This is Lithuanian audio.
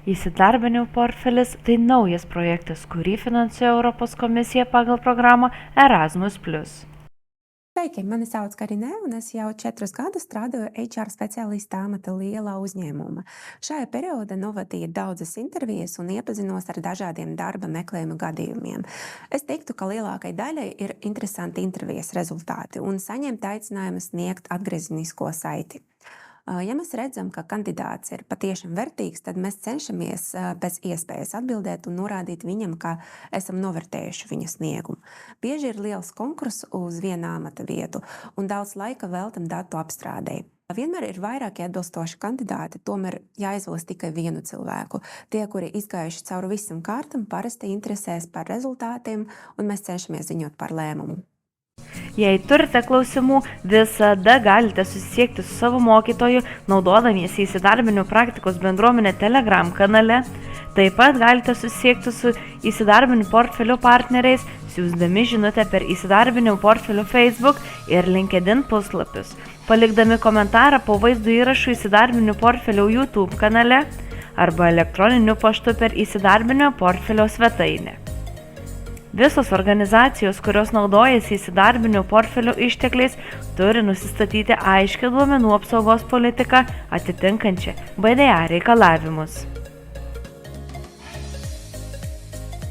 Įsidarbinimo portfelis – tai naujas projektas, kurį finansuoja Europos komisija pagal programą Erasmus+. Sveiki, mani sauc Karinē, un es jau 4 gadus strādāju HR speciālista amata lielā uzņēmumā. Šajā periodā novadīju daudzas intervijas un iepazinos ar dažādiem darba meklējuma gadījumiem. Es teiktu, ka lielākai daļai ir interesanti intervijas rezultāti un saņemt aicinājumu sniegt atgriezenisko saiti. Ja mēs redzam, ka kandidāts ir patiešām vērtīgs, tad mēs cenšamies pēc iespējas atbildēt un norādīt viņam, ka esam novērtējuši viņa sniegumu. Bieži ir liels konkurss uz vienu amata vietu un daudz laika veltam datu apstrādei. Vienmēr ir vairāki atbilstoši kandidāti, tomēr jāizvēlas tikai vienu cilvēku. Tie, kuri izgājuši cauri visam kārtam, parasti interesēs par rezultātiem, un mēs cenšamies ziņot par lēmumu. Jei turite klausimų, visada galite susisiekti su savo mokytoju, naudodamiesi įsidarbinimo praktikos bendruomenė Telegram kanale. Taip pat galite susisiekti su įsidarbinimo portfelio partneriais, siųsdami žinutę per įsidarbinimo portfelio Facebook ir LinkedIn puslapius, palikdami komentarą po vaizdo įrašų įsidarbinimo portfelio YouTube kanale arba elektroniniu paštu per įsidarbinimo portfelio svetainę. Visos organizacijos, kurios naudojasi įsidarbinimo portfelio ištekliais, turi nusistatyti aiškią duomenų apsaugos politiką atitinkančią BDA reikalavimus.